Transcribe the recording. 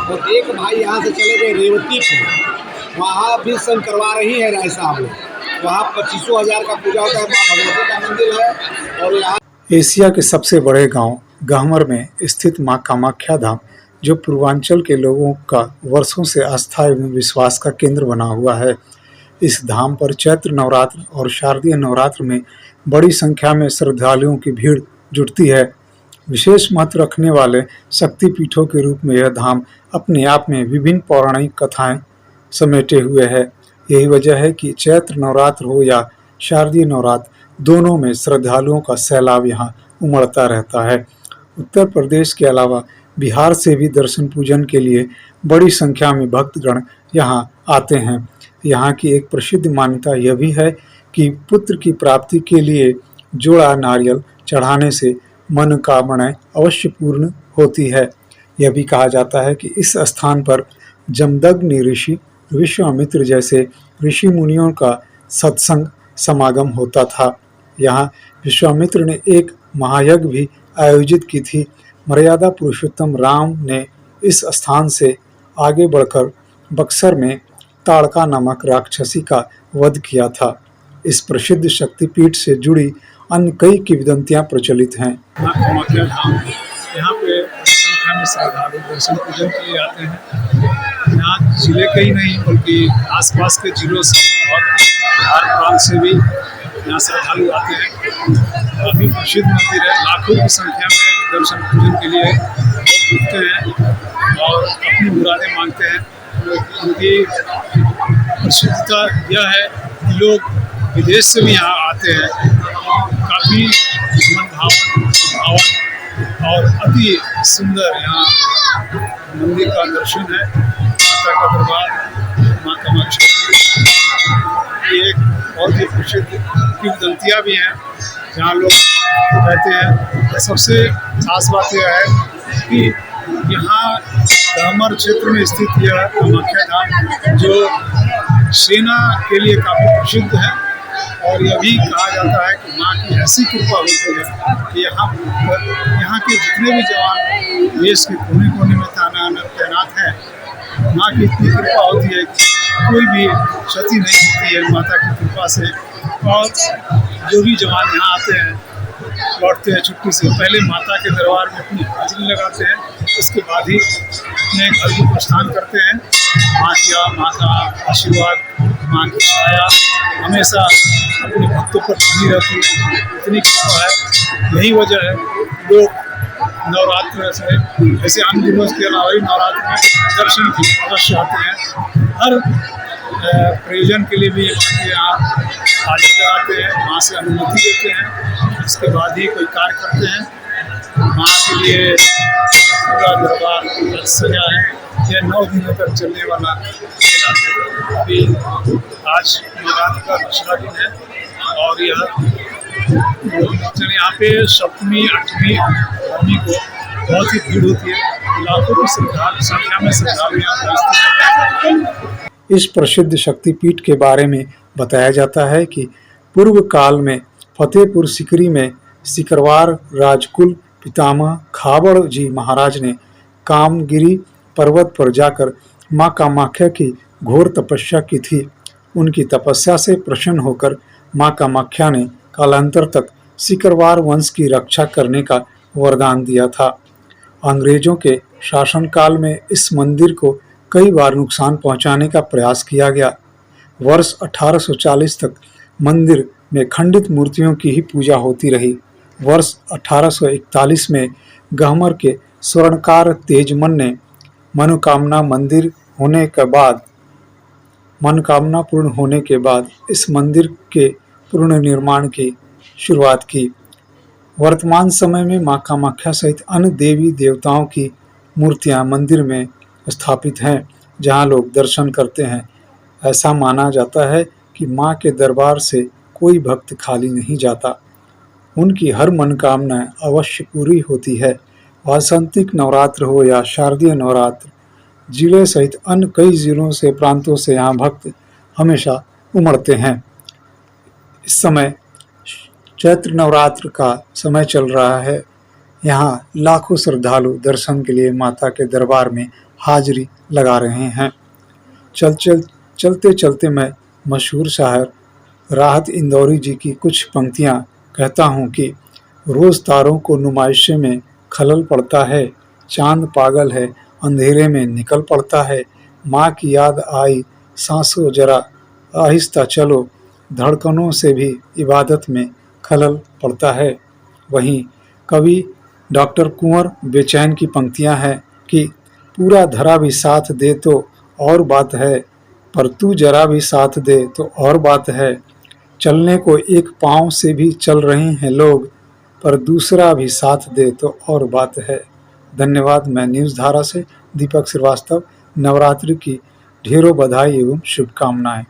और एक भाई यहाँ से चले गए रेवतीपुर, वहाँ भी संग करवा रही है राय साहब लोग। वहाँ 25,000 का पूजा होता है, माँ भगवती का मंदिर है। और यहाँ एशिया के सबसे बड़े गांव गहमर में स्थित मां कामाख्या धाम, जो पूर्वांचल के लोगों का वर्षों से आस्था एवं विश्वास का केंद्र बना हुआ है। इस धाम पर चैत्र नवरात्र और शारदीय नवरात्र में बड़ी संख्या में श्रद्धालुओं की भीड़ जुटती है। विशेष महत्व रखने वाले शक्तिपीठों के रूप में यह धाम अपने आप में विभिन्न पौराणिक कथाएं समेटे हुए है। यही वजह है कि चैत्र नवरात्र हो या शारदीय नवरात्र, दोनों में श्रद्धालुओं का सैलाब यहाँ उमड़ता रहता है। उत्तर प्रदेश के अलावा बिहार से भी दर्शन पूजन के लिए बड़ी संख्या में भक्तगण यहाँ आते हैं। यहाँ की एक प्रसिद्ध मान्यता यह भी है कि पुत्र की प्राप्ति के लिए जोड़ा नारियल चढ़ाने से मनोकामनाएं अवश्य पूर्ण होती है। यह भी कहा जाता है कि इस स्थान पर जमदग्नि ऋषि, विश्वामित्र जैसे ऋषि मुनियों का सत्संग समागम होता था। यहाँ विश्वामित्र ने एक महायज्ञ भी आयोजित की थी। मर्यादा पुरुषोत्तम राम ने इस स्थान से आगे बढ़कर बक्सर में ताड़का नामक राक्षसी का वध किया था। इस प्रसिद्ध शक्तिपीठ से जुड़ी अन्य कई किंवदंतियां प्रचलित हैं। कामाख्या धाम, यहाँ पे संख्या में श्रद्धालु दर्शन पूजन के लिए आते हैं। यहाँ जिले के ही नहीं बल्कि आसपास के जिलों से और बिहार प्रांत से भी यहाँ श्रद्धालु आते हैं। काफ़ी प्रसिद्ध मंदिर है, लाखों की संख्या में दर्शन पूजन के लिए लोग जुटते हैं और अपनी मुरादें मांगते हैं। उनकी प्रसिद्धता यह है कि लोग विदेश से भी यहाँ आते हैं। काफ़ी मनभावन और अति सुंदर यहाँ मंदिर का दर्शन है। माता का दरबार, माँ कामाख्या, ये एक बहुत ही प्रसिद्ध किंवदंतियाँ भी हैं जहाँ लोग रहते हैं। सबसे खास बात यह है कि यहाँ गहमर क्षेत्र में स्थित यह कामाख्या धाम, जो सेना के लिए काफ़ी प्रसिद्ध है। और यह भी कहा जाता है कि माँ की ऐसी कृपा होती है कि यहाँ के जितने भी जवान देश के कोने कोने में तैनात हैं, माँ की इतनी कृपा होती है कि कोई भी क्षति नहीं होती है माता की कृपा से। और जो भी जवान यहाँ आते हैं, लौटते हैं छुट्टी से पहले माता के दरबार में अपनी हाजिरी लगाते हैं, उसके बाद ही अपने घर को प्रस्थान करते हैं। माँ का आशीर्वाद, माँ की छाया हमेशा अपने भक्तों पर बनी रहती है, इतनी कृपा है। यही वजह है लोग नवरात्र से जैसे अन्य दिवस के अलावा ही नवरात्र में दर्शन की अवश्य आते हैं। हर प्रयोजन के लिए भी माँ के यहाँ हाजिरी लगाते हैं, माँ से अनुमति लेते हैं, उसके बाद ही कोई कार्य करते हैं। माँ के लिए पूरा दरबार सजा है। यह 9 दिनों तक चलने वाला मेला है। अभी आज नवरात्र का दूसरा दिन है और यह यहाँ पे सप्तमी, 8वीं, 9वीं को बहुत ही भीड़ होती है। लाखों की संख्या में श्रद्धालु यहाँ पहुँचते हैं। इस प्रसिद्ध शक्तिपीठ के बारे में बताया जाता है कि पूर्व काल में फतेहपुर सिकरी में सिकरवार राजकुल पितामह खाबड़ जी महाराज ने कामगिरी पर्वत पर जाकर मां कामाख्या की घोर तपस्या की थी। उनकी तपस्या से प्रसन्न होकर मां कामाख्या ने कालांतर तक सिकरवार वंश की रक्षा करने का वरदान दिया था। अंग्रेजों के शासनकाल में इस मंदिर को कई बार नुकसान पहुंचाने का प्रयास किया गया। वर्ष 1840 तक मंदिर में खंडित मूर्तियों की ही पूजा होती रही। वर्ष 1841 में गहमर के स्वर्णकार तेजमन ने मनोकामना पूर्ण होने के बाद इस मंदिर के पुनर्निर्माण की शुरुआत की। वर्तमान समय में मां कामाख्या सहित अन्य देवी देवताओं की मूर्तियां मंदिर में स्थापित हैं, जहां लोग दर्शन करते हैं। ऐसा माना जाता है कि मां के दरबार से कोई भक्त खाली नहीं जाता। उनकी हर मनोकामना अवश्य पूरी होती है। वासंतिक नवरात्र हो या शारदीय नवरात्र, जिले सहित अन्य कई जिलों से, प्रांतों से यहाँ भक्त हमेशा उमड़ते हैं। इस समय चैत्र नवरात्र का समय चल रहा है। यहाँ लाखों श्रद्धालु दर्शन के लिए माता के दरबार में हाजिरी लगा रहे हैं। चलते चलते मैं मशहूर शायर राहत इंदौरी जी की कुछ पंक्तियाँ कहता हूँ कि रोज़ तारों को नुमाइशे में खलल पड़ता है, चांद पागल है अंधेरे में निकल पड़ता है, माँ की याद आई सांसों जरा आहिस्ता चलो, धड़कनों से भी इबादत में खलल पड़ता है। वहीं कवि डॉक्टर कुंवर बेचैन की पंक्तियां हैं कि पूरा धरा भी साथ दे तो और बात है, पर तू जरा भी साथ दे तो और बात है, चलने को एक पाँव से भी चल रहे हैं लोग, पर दूसरा भी साथ दे तो और बात है। धन्यवाद। मैं न्यूज़ धारा से दीपक श्रीवास्तव। नवरात्रि की ढेरों बधाई एवं शुभकामनाएं।